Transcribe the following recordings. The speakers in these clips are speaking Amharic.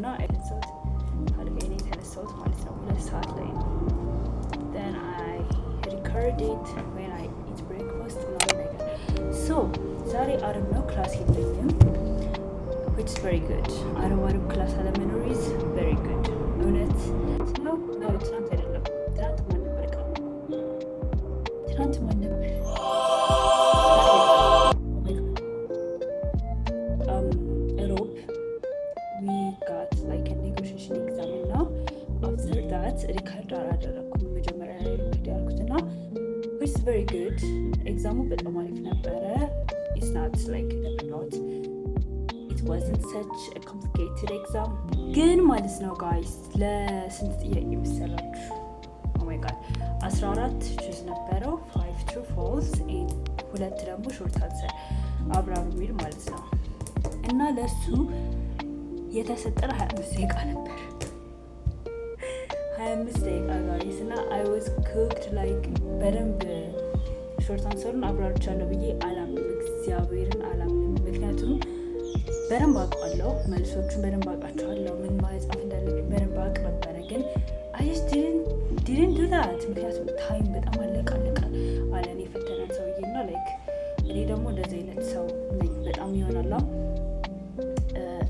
እና አይተንሳት ካልገኝ የተነሳሁት ማለት ነው 2 ሰዓት ላይ ነው። then I record it when I eat breakfast ምናምን ነገር so ዛሬ አርብ ነው ክላስ የለኝም which is very good አርብ ክላስ አለመኖር is very good እውነት ነው ትናንት አይደለም ትናንት ማን ነበር ሮብ we got like a negotiation exam now after that ሪካርድ አላደረኩም መጀመሪያ ላይ ሪካርድ ያልኩትና which is very good ኤግዛሙ በጣም አሪፍ ነበረ it's not like not it wasn't such a complicated exam ግን ማለት ነው guys ለስንት ጥያቄ መሰላችሁ oh my god 14 ቹዝ ነበረው 5 true false and 2 ደግሞ short answer አብራሩ ሚል ማለት ነው እና ለሱ የተሰጠነ 25 ደቂቃ ነበር 25 ደቂቃ ጋይስ እና I was cooked like በደንብ ሾርት አንሰሩን አብራርቻለሁ ብዬ አላምንም እግዚአብሔርን አላምንም ምክንያቱም በደንብ አውቃለሁ መልሶቹን በደንብ አውቃቸዋለሁ ምን ማጻፍ እንዳለብኝ በደንብ አውቅ ነበረ ግን I just didn't do that ምክንያቱም ታይም በጣም አለቀ አለኔ የፈተነን ሰውዬና like እኔ ደግሞ እንደዚህ አይነት ሰው በጣም ይሆናል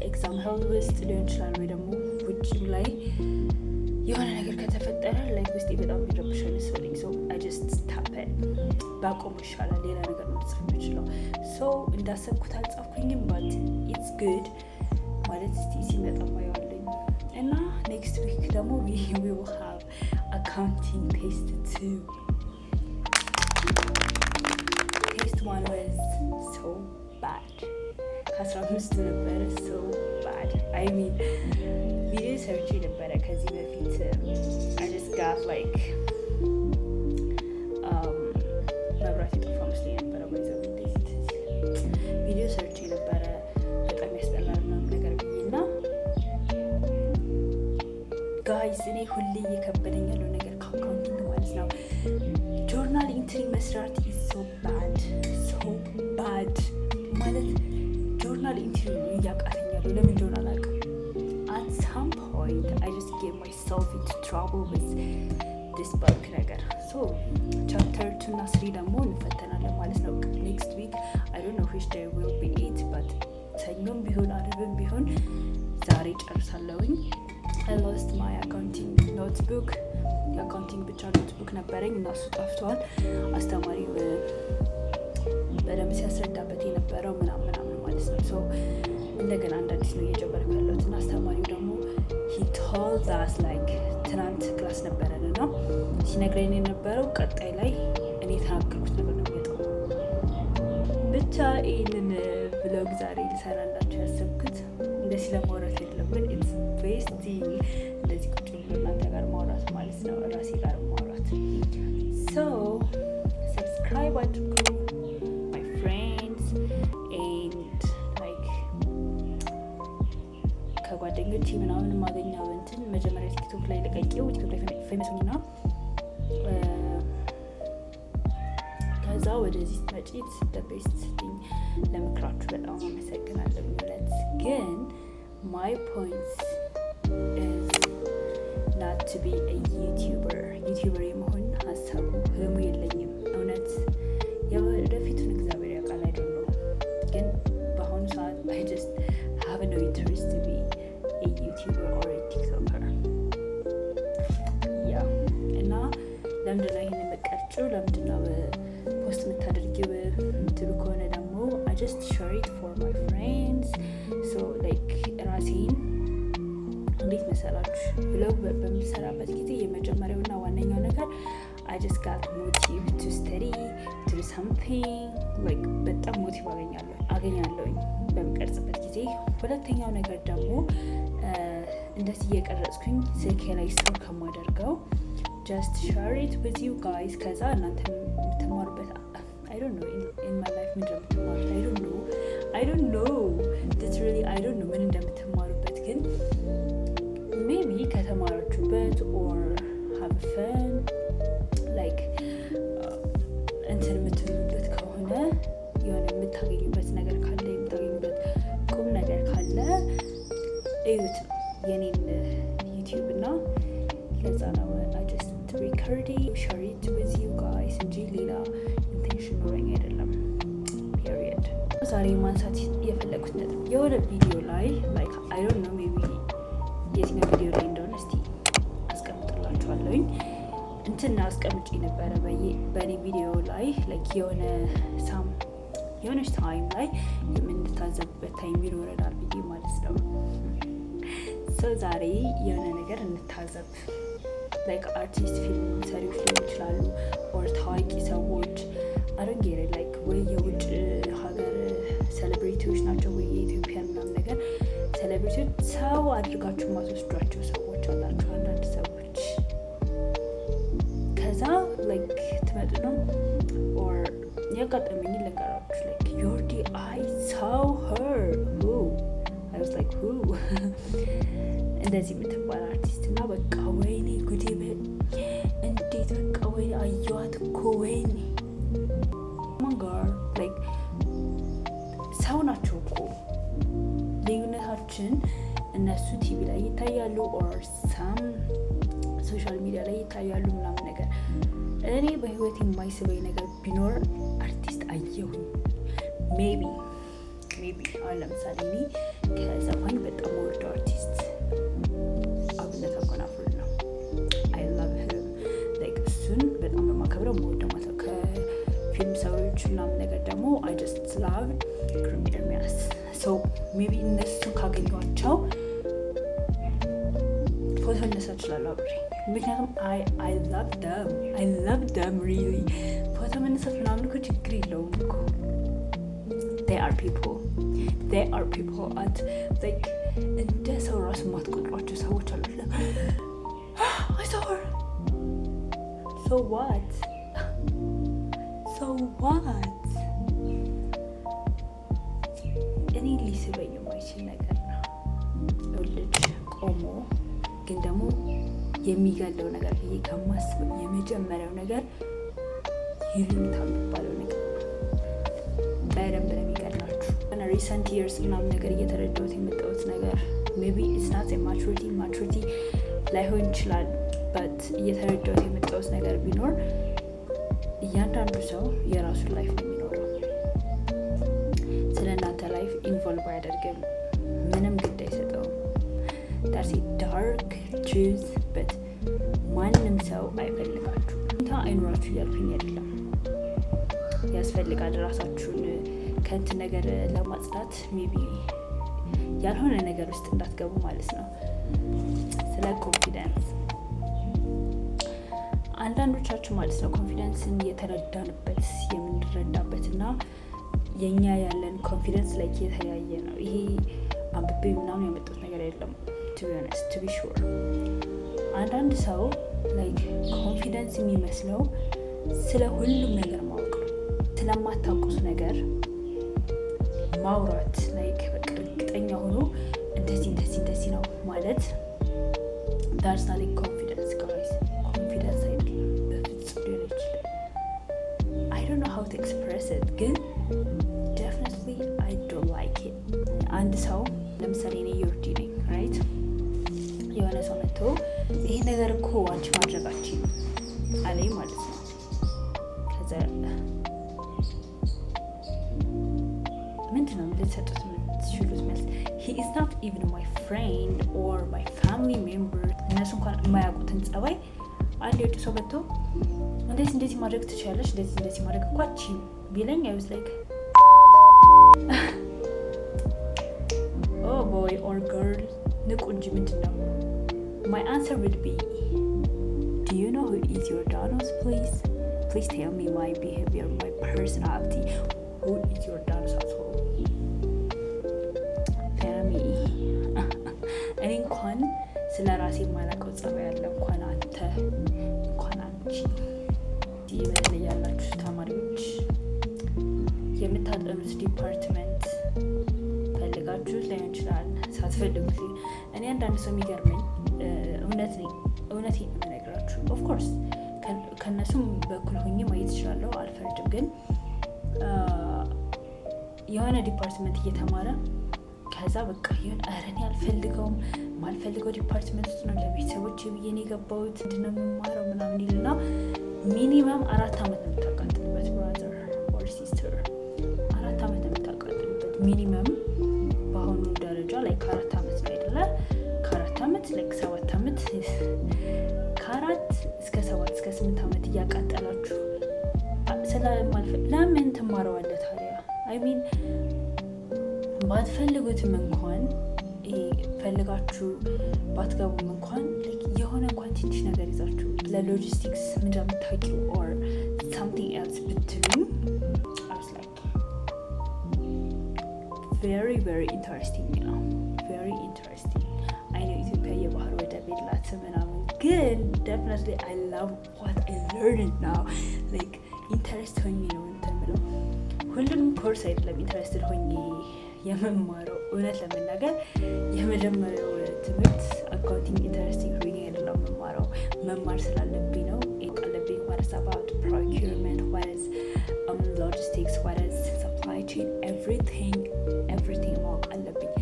ኤግዛም ሄል ውስጥ ሊሆን ይችላል ወይ ደግሞ ውጭም ላይ የሆነ ነገር ከተፈጠረ like ውስጤ በጣም ይረብሻል መሰለኝ so I just tap it ባቆም ይሻላል ሌላ ነገር ነው ጽፍ የምችለው so እንዳሰብኩት አልጻፍኩኝም but it's good ማለት እስቲ ሲመጣ ማየዋለኝ እና next week ደግሞ we will have accounting test 2 test 1 was so bad ከ15 ነበረ so bad I mean video search ነበረ ከዚህ በፊት I just got like መብራት የጠፋ መስሎኝ ነበረ በዛው ቪዲዮ ሰርች ነበረ በጣም ያስጠላል ምናምን ነገር ብዬና ጋይስ እኔ ሁሌ እየከበደኝ ያለው ነገር ከአካውንቲንግ ማለት ነው ጆርናል ኢንትሪ መስራት is so bad ማለት ጆርናል ኢንትሪ እያቃተኝ ያለው ለምን እንደሆነ አላውቅም at some point I just gave myself into trouble with this book ነገር so chapter 2 እና 3 ደግሞ እንፈተናለን ማለት ነው next week I don't know which day will be it but ሰኞም ቢሆን አርብም ቢሆን ዛሬ ጨርሳለሁኝ I lost my accounting notebook የአካውንቲንግ ብቻ ኖትቡክ ነበረኝ እና እሱ ጠፍቷል አስተማሪው በደንብ ሲያስረዳበት የነበረው ምናምን ማለት ነው so እንደገና አንዳንዲስ ነው እየጀመርኩ ያለሁት እና አስተማሪው ደግሞ he told us like ትናንት ክላስ ነበረንና ሲነግረኝ የነበረው ቀጣይ ላይ እኔ ተናገርኩት ነገር ነው የመጣው ብቻ ይሄንን ብሎግ ዛሬ ልሰራላችሁ ያሰብኩት እንደዚህ ለማውራት አይደለም ግን it's wasting እንደዚህ ቁጭ ብሎ እናንተ ጋር ማውራት ማለት ነው ራሴ ጋር ማውራት so subscribe አድርጉ my friends and like ከጓደኞቼ ምናምን ማገኛው እንትን መጀመሪያ ቲክቶክ ላይ ለቀቂው ቲክቶክ ላይ ፌመስ ሆኝና ከዛ ወደዚህ መጪት the best thing ለምክራችሁ በጣም አመሰግናለሁ ማለት ግን my point is not to be a YouTuber የመሆን ሀሳቡ ህልሙ የለኝም እውነት የወደፊቱን እግዚአብሔር ያውቃል I don't know ግን በአሁኑ ሰዓት I just have no interest to be a YouTuber or a TikToker እና ለምንድነው ይሄን የምቀርጭው ለምንድነው ፖስት የምታደርጊው ትሉ ከሆነ ደግሞ I just share it for my friends so like ራሴን እንዴት መሰላችሁ ብሎግ በምሰራበት ጊዜ የመጀመሪያውና ዋነኛው ነገር I just got motive to study to do something like በጣም ሞቲቭ አገኛለሁኝ በምቀርጽበት ጊዜ ሁለተኛው ነገር ደግሞ እንደዚህ እየቀረጽኩኝ ስልኬ ላይ ስቶር ከማደርገው just share it with you guys ከዛ እናንተ የምትማሩበት I don't know in my life ምን እንደምትማሩት I don't know literally I don't know ምን እንደምትማሩበት ግን maybe ከተማራችሁበት or have fun like እንትን የምትሉበት ከሆነ የሆነ የምታገኙበት ነገር ካለ የምታገኙበት ቁም ነገር ካለ እዩት የኔን ዩቲዩብ እና ለዛ ነው I just recording share it with you guys እንጂ ሌላ ኢንቴንሽን ኖረኝ አይደለም። period። ዛሬ ማንሳት የፈለኩት ነጥብ የሆነ ቪዲዮ ላይ like I don't know maybe የትኛው ቪዲዮ ላይ እንደሆነ እስቲ አስቀምጥላችኋለሁኝ። እንትን አስቀምጬ ነበረ በኔ ቪዲዮ ላይ like የሆነች ታይም ላይ የምንታዘብበት ታይም ይኖረናል ብዬ ማለት ነው። ዛሬ የሆነ ነገር እንታዘብ። ላይክ አርቲስት፣ ፊልም ሰሪዎች ሊሆኑ ይችላሉ ኦር ታዋቂ ሰዎች አረንጌረ ላይክ ወይ የውጭ ሀገር ሴሌብሪቲዎች ናቸው ወይ የኢትዮጵያን ምናምን ነገር ሴሌብሪቲዎች ሰው አድርጋችሁ ማስወስዷቸው ሰዎች አላችሁ። አንዳንድ ሰዎች ከዛ ላይክ ትመጡ ነው ኦር ያጋጠመኝ ልንገራችሁ ላይክ ዮርዲ I saw her who I was like who እንደዚህ የምትባል አርቲስት እና በቃ ወይኔ ጉዴ እንዴት በቃ ወይኔ አየዋት እኮ ወይኔ ማንጋር ላይክ ሰው ናቸው እኮ ልዩነታችን እነሱ ቲቪ ላይ ይታያሉ ኦር ሳም ሶሻል ሚዲያ ላይ ይታያሉ ምናምን ነገር። እኔ በህይወት የማይስበኝ ነገር ቢኖር አርቲስት አየሁኝ ሜቢ አሁን ለምሳሌ እኔ ከዘፋኝ በጣም ወርዶ አርቲስት አብነት አጎናፍር ነው። I love him like እሱን በጣም በማከብረው መወደው ማለት ነው። ከፊልም ሰዎች ምናምን ነገር ደግሞ I just love ግሩም ኤርሚያስ so maybe እነሱን ካገኟቸው ፎቶ እነሳ እችላለሁ አብሬ ምክንያቱም I love them really ፎቶ መነሳት ምናምን እኮ ችግር የለውም እኮ they are people at like እንደ ሰው ራሱ ማትቆጥሯቸው ሰዎች አሉ። I saw her so what እኔ ሊስበኝ የማይችል ነገር ነው። ልጅ ቆሞ ግን ደግሞ የሚገለው ነገር ብዬ ከማስበው የመጀመሪያው ነገር ይሉኝታ የሚባለው ነገር በደንብ ነው የሚገላችሁ። ሪሰንት ይርስ ምናምን ነገር እየተረዳሁት የመጣሁት ነገር ሜቢ ኢትስ ናት ማቹሪቲ ላይሆን ይችላል በት እየተረዳሁት የመጣሁት ነገር ቢኖር እያንዳንዱ ሰው የራሱን ላይፍ ነው የሚኖረው። ስለ እናንተ ላይፍ ኢንቮልቭ አያደርግም፣ ምንም ግድ አይሰጠውም። ዳርሲ ዳርክ ትሩዝ በት ማንም ሰው አይፈልጋችሁ እንታ አይኖራችሁ እያልኩኝ አይደለም። ያስፈልጋል ራሳችሁን ከእንትን ነገር ለማጽዳት ሜቢ ያልሆነ ነገር ውስጥ እንዳትገቡ ማለት ነው። ስለ ኮንፊደንስ አንዳንዶቻችሁ ማለት ነው ኮንፊደንስን የተረዳንበት የምንረዳበት እና የኛ ያለን ኮንፊደንስ ላይ የተለያየ ነው። ይሄ አንብቤ ምናምን ያመጣሁት ነገር የለም to be honest to be sure። አንዳንድ ሰው ላይክ ኮንፊደንስ የሚመስለው ስለ ሁሉም ነገር ማወቅ ነው። ስለማታውቁት ነገር ማውራት ላይክ በቃ እርግጠኛ ሆኖ እንደዚህ ነው ማለት that's not confidence guys። ኮንፊደንስ አይደለም በፍጹም ሊሆን ይችላል። I don't know how to express it ግን definitely I don't like it። አንድ ሰው ለምሳሌ እኔ ዮርዲ ነኝ right የሆነ ሰው መጥቶ ይሄ ነገር እኮ አንቺ ማድረጋችን አለኝ ማለት ነው። ከዛ ምንድነው ልትሰጡት የምትችሉት መልስ? he is not even my friend or my family member። እነሱ እንኳን የማያውቁትን ጸባይ አንድ የውጭ ሰው መጥቶ እንደዚህ ማድረግ ትችላለች እንደዚህ ማድረግ እኮ አትችይም ቢለኝ I was like oh boy or girl ንቁ እንጂ ምንድነው? My answer would be do you know who is Jordanos please tell me my behavior my personality who is Jordanos at all እኔ እንኳን ስለ ራሴ የማላውቀው ጸባይ ያለ እንኳን አንተ እንኳን አንቺ በተለይ ያላችሁ ተማሪዎች የምታጠኑት ዲፓርትመንት ፈልጋችሁት ላይሆን ይችላል ሳትፈልጉት። እኔ አንዳንድ ሰው የሚገርመኝ እውነቴን ነው የምነግራችሁ። ኦፍኮርስ ከእነሱም በኩል ሆኜ ማየት እችላለሁ አልፈርድም። ግን የሆነ ዲፓርትመንት እየተማረ ከዛ በቃ ይሁን እኔ አልፈልገውም ማልፈልገው ዲፓርትመንት ውስጥ ነው ለቤተሰቦቼ ብዬ ነው የገባሁት ምንድነው የምማረው ምናምን ይልና ሚኒመም 4 ዓመት ነው የምታቃጥልበት ብራዘር ኦር ሲስተር 4 ዓመት ነው የምታቃጥልበት ሚኒመም በአሁኑ ደረጃ ላይ ከ4 ዓመት ነው አይደለ ከ4 ዓመት like 7 ዓመት ከ4 እስከ 7 እስከ 8 ዓመት እያቃጠላችሁ ለምን ትማረዋለህ ታዲያ I mean ባትፈልጉትም እንኳን ፈልጋችሁ ባትገቡም እንኳን የሆነ እንኳን ትንሽ ነገር ይዛችሁ ለሎጂስቲክስ እንደምታውቂው or something else ብትሉ I was like very very interesting very interesting I know ኢትዮጵያ የባህር ወደብ የላትም ምናምን ግን definitely I love what I learned now like ኢንተረስት ሆኜ ነው እንተምለው ሁሉንም ኮርስ አይደለም ኢንተረስትድ ሆኜ የመማረው እውነት ለመናገር የመጀመሪያው ትምህርት አካውንቲንግ ኢንተረስቲንግ ሆኜ አይደለም መማረው መማር ስላለብኝ ነው ይቀለብኝ what is about procurement what is logistics what is supply chain everything ማወቅ አለብኝ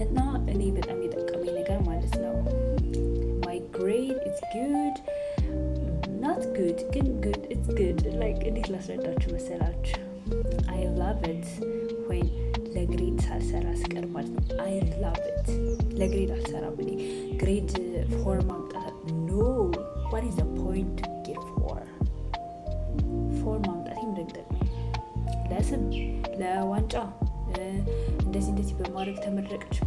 እና እኔ በጣም የጠቀመኝ ነገር ማለት ነው my grade is good not good ግን good it's good like እንዴት ላስረዳችሁ መሰላችሁ I love it when ለግሬድ ሳልሰራ ስቀር ማለት ነው I love it ለግሬድ አልሰራም እኔ ግሬድ 4 ማምጣት no what is the point to get 4 ማምጣት እንደምጠቅመኝ ለስም ለዋንጫ እንደዚህ በማድረግ ተመረቀች